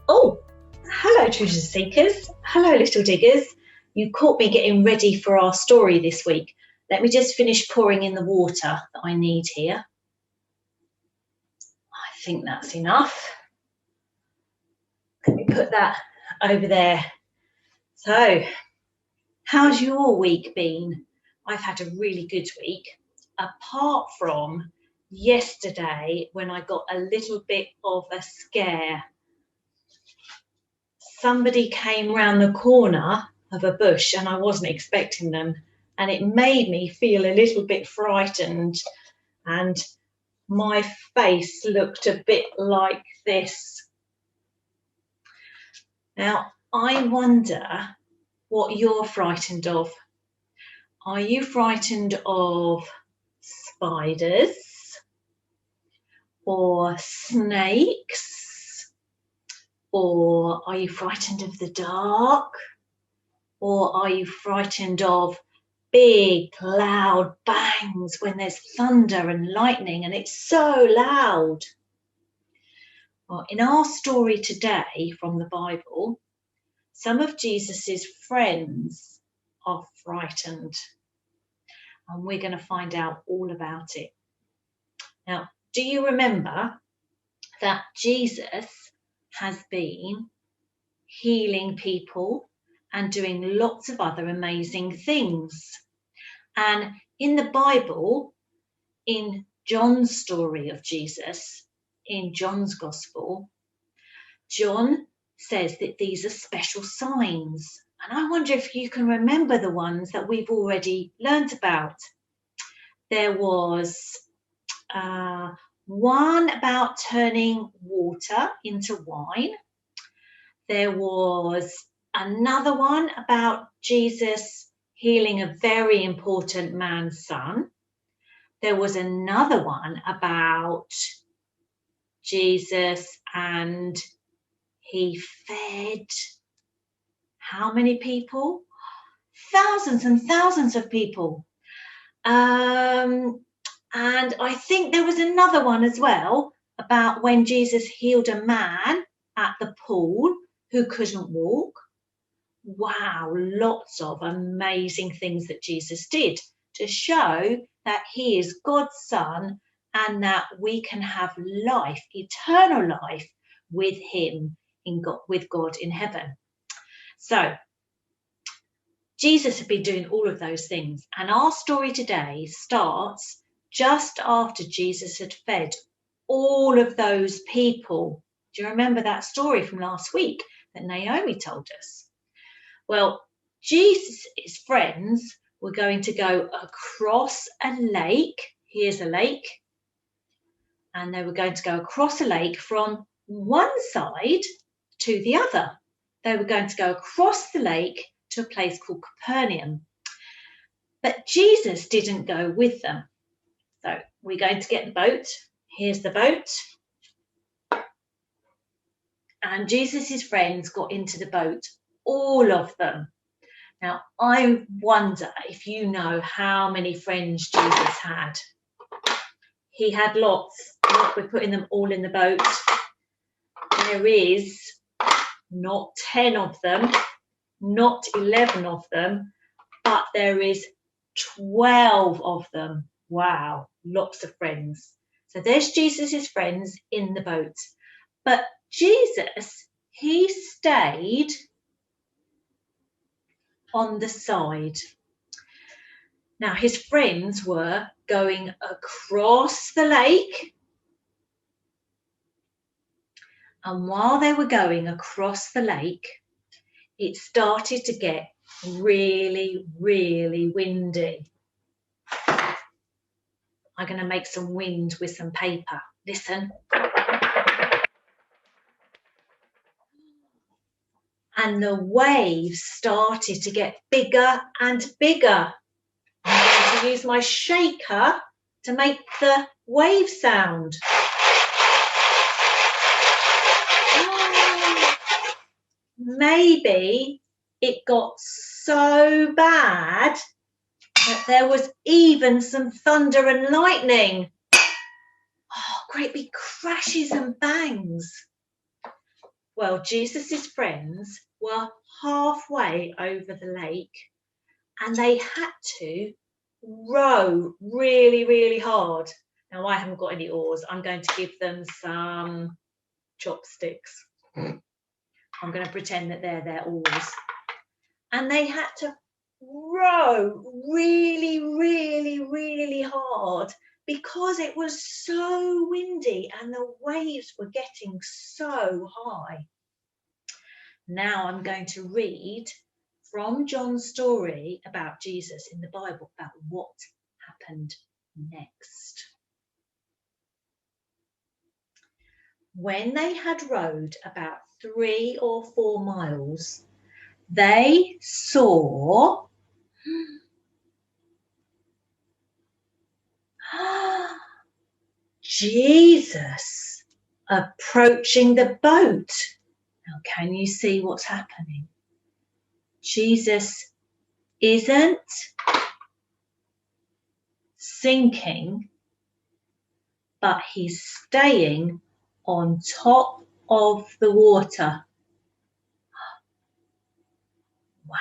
Oh, hello treasure seekers, hello little diggers. You caught me getting ready for our story this week. Let me just finish pouring in the water that I need here. I think that's enough. Let me put that over there. So, how's your week been? I've had a really good week, apart from yesterday when I got a little bit of a scare. Somebody came round the corner of a bush and I wasn't expecting them, and it made me feel a little bit frightened, and my face looked a bit like this. Now, I wonder what you're frightened of. Are you frightened of spiders or snakes? Or are you frightened of the dark? Or are you frightened of big loud bangs when there's thunder and lightning and it's so loud? Well, in our story today from the Bible, some of Jesus's friends are frightened, and we're going to find out all about it. Now, do you remember that Jesus has been healing people and doing lots of other amazing things? And in the Bible, in John's story of Jesus, in John's Gospel, John says that these are special signs. And I wonder if you can remember the ones that we've already learnt about. There was one about turning water into wine. There was another one about Jesus healing a very important man's son. There was another one about Jesus and he fed how many people? Thousands and thousands of people. And I think there was another one as well about when Jesus healed a man at the pool who couldn't walk. Wow, lots of amazing things that Jesus did to show that he is God's son and that we can have life, eternal life with him, with God in heaven. So Jesus had been doing all of those things, and our story today starts just after Jesus had fed all of those people. Do you remember that story from last week that Naomi told us? Well, Jesus' friends were going to go across a lake. Here's a lake. And they were going to go across a lake from one side to the other. They were going to go across the lake to a place called Capernaum. But Jesus didn't go with them. So we're going to get the boat. Here's the boat. And Jesus' friends got into the boat, all of them. Now, I wonder if you know how many friends Jesus had. He had lots. Look, we're putting them all in the boat. There is not 10 of them, not 11 of them, but there is 12 of them. Wow, lots of friends. So there's Jesus' friends in the boat. But Jesus, he stayed on the side. Now, his friends were going across the lake. And while they were going across the lake, it started to get really, really windy. I'm going to make some wind with some paper. Listen. And the waves started to get bigger and bigger. I'm going to use my shaker to make the wave sound. Maybe it got so bad that there was even some thunder and lightning. Oh, great big crashes and bangs. Well, Jesus's friends were halfway over the lake and they had to row really, really hard. Now, I haven't got any oars. I'm going to give them some chopsticks. I'm going to pretend that they're their oars. And they had to row really, really, really hard because it was so windy and the waves were getting so high. Now I'm going to read from John's story about Jesus in the Bible, about what happened next. When they had rowed about 3 or 4 miles, they saw Jesus approaching the boat. Now, can you see what's happening? Jesus isn't sinking, but he's staying on top of the water. Wow.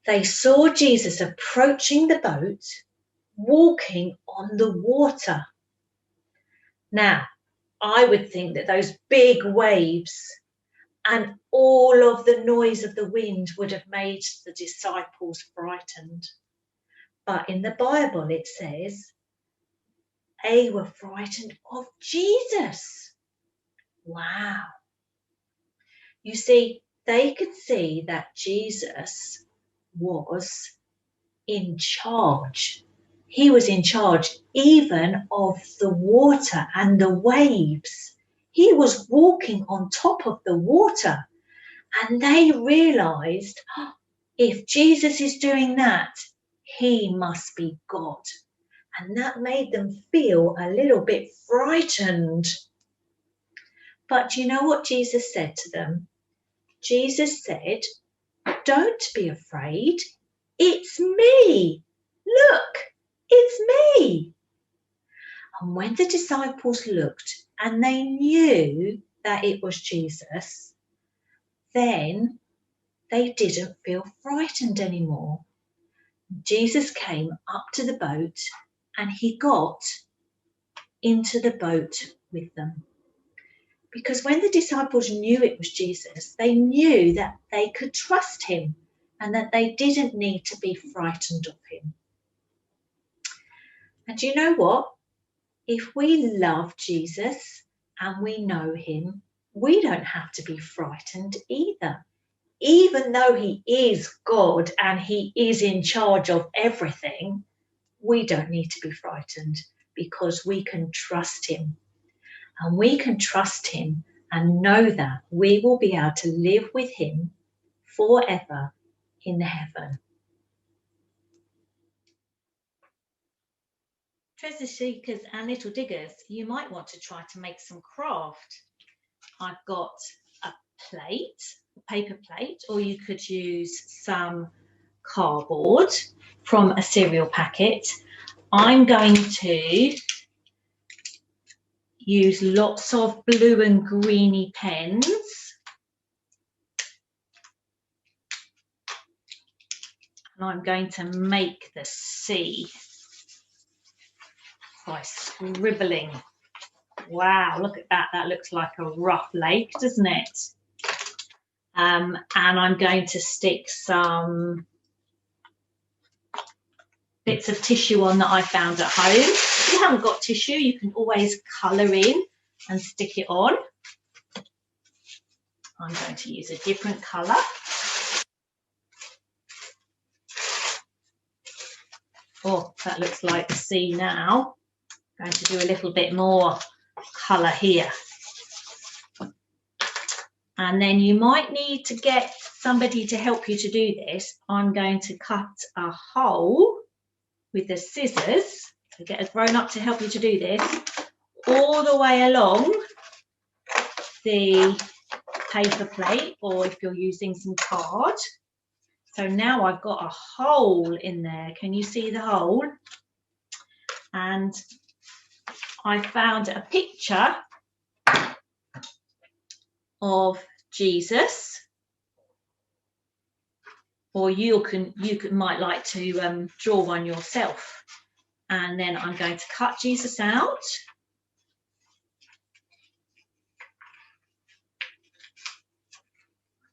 They saw Jesus approaching the boat, walking on the water. Now, I would think that those big waves and all of the noise of the wind would have made the disciples frightened. But in the Bible, it says they were frightened of Jesus. Wow. You see, they could see that Jesus was in charge. He was in charge even of the water and the waves. He was walking on top of the water. And they realized, if Jesus is doing that, he must be God. And that made them feel a little bit frightened. But you know what Jesus said to them? Jesus said, don't be afraid. It's me. Look, it's me. And when the disciples looked and they knew that it was Jesus, then they didn't feel frightened anymore. Jesus came up to the boat and he got into the boat with them. Because when the disciples knew it was Jesus, they knew that they could trust him and that they didn't need to be frightened of him. And you know what? If we love Jesus and we know him, we don't have to be frightened either. Even though he is God and he is in charge of everything, we don't need to be frightened because we can trust him. And we can trust him and know that we will be able to live with him forever in heaven. Treasure seekers and little diggers, you might want to try to make some craft. I've got a plate, a paper plate, or you could use some cardboard from a cereal packet. I'm going to use lots of blue and greeny pens. And I'm going to make the sea by scribbling. Wow, look at that. That looks like a rough lake, doesn't it? And I'm going to stick some bits of tissue on that I found at home. If you haven't got tissue, you can always colour in and stick it on. I'm going to use a different colour. Oh, that looks like the sea now. I'm going to do a little bit more colour here. And then you might need to get somebody to help you to do this. I'm going to cut a hole with the scissors, so get a grown-up to help you to do this, all the way along the paper plate, or if you're using some card. So now I've got a hole in there. Can you see the hole? And I found a picture of Jesus, or you might like to draw one yourself. And then I'm going to cut Jesus out.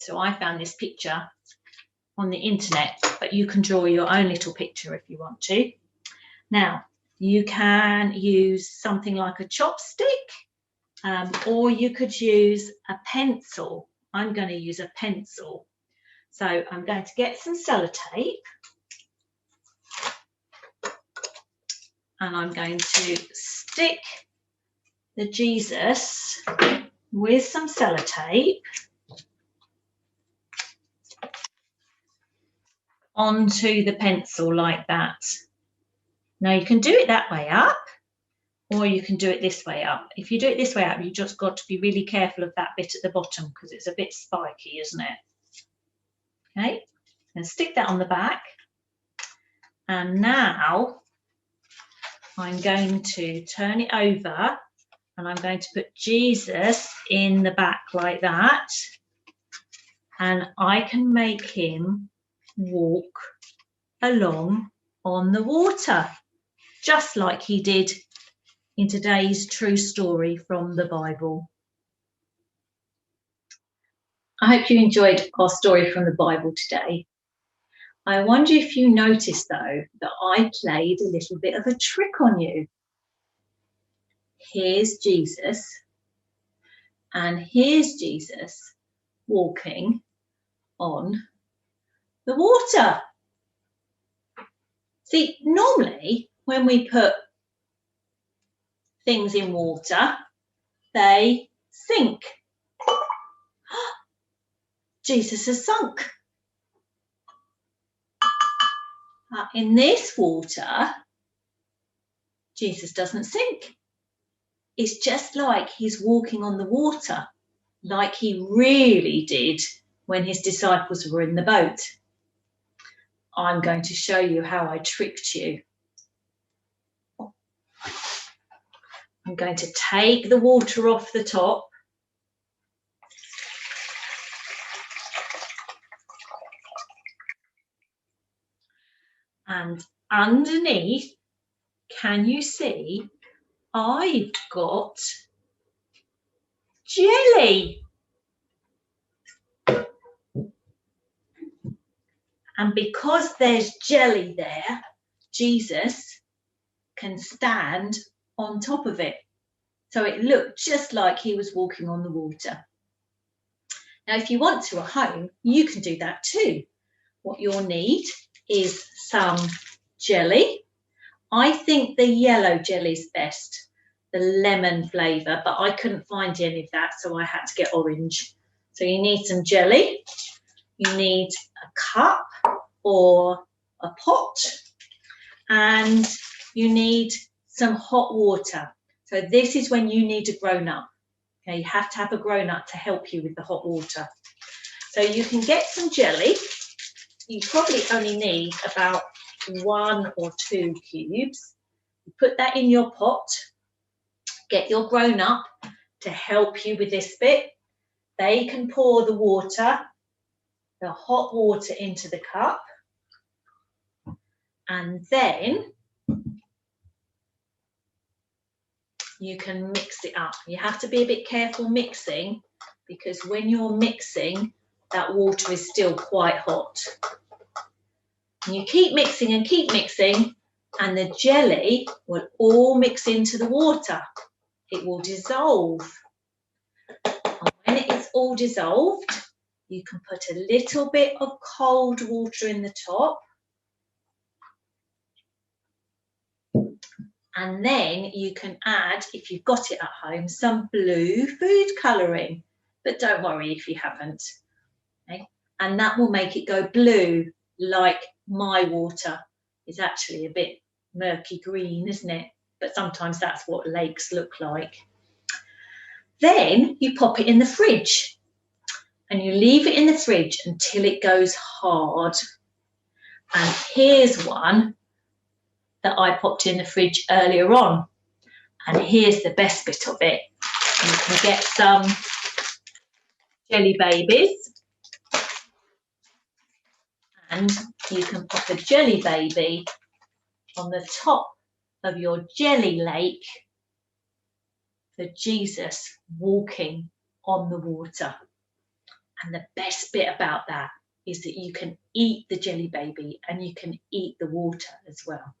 So I found this picture on the internet, but you can draw your own little picture if you want to. Now, you can use something like a chopstick, or you could use a pencil. I'm going to use a pencil. So I'm going to get some sellotape, and I'm going to stick the Jesus with some sellotape onto the pencil like that. Now you can do it that way up, or you can do it this way up. If you do it this way up, you just got to be really careful of that bit at the bottom because it's a bit spiky, isn't it? Okay, and stick that on the back. And now I'm going to turn it over, and I'm going to put Jesus in the back like that. And I can make him walk along on the water, just like he did in today's true story from the Bible. I hope you enjoyed our story from the Bible today. I wonder if you noticed, though, that I played a little bit of a trick on you. Here's Jesus, and here's Jesus walking on the water. See, normally when we put things in water, they sink. Jesus has sunk. In this water, Jesus doesn't sink. It's just like he's walking on the water, like he really did when his disciples were in the boat. I'm going to show you how I tricked you. I'm going to take the water off the top. And underneath, can you see, I've got jelly. And because there's jelly there, Jesus can stand on top of it. So it looked just like he was walking on the water. Now, if you want to at home, you can do that too. What you'll need is some jelly. I think the yellow jelly is best, the lemon flavour, but I couldn't find any of that, so I had to get orange. So you need some jelly, you need a cup or a pot, and you need some hot water. So this is when you need a grown-up. Okay, you have to have a grown-up to help you with the hot water. So you can get some jelly. You probably only need about 1 or 2 cubes. You put that in your pot. Get your grown-up to help you with this bit. They can pour the water, the hot water, into the cup. And then you can mix it up. You have to be a bit careful mixing, because when you're mixing, that water is still quite hot. And you keep mixing and keep mixing, and the jelly will all mix into the water. It will dissolve. And when it is all dissolved, you can put a little bit of cold water in the top. And then you can add, if you've got it at home, some blue food colouring. But don't worry if you haven't. Okay? And that will make it go blue, like my water is actually a bit murky green, isn't it? But sometimes that's what lakes look like. Then you pop it in the fridge. And you leave it in the fridge until it goes hard. And here's one that I popped in the fridge earlier on. And here's the best bit of it. You can get some jelly babies, and you can pop a jelly baby on the top of your jelly lake for Jesus walking on the water. And the best bit about that is that you can eat the jelly baby and you can eat the water as well.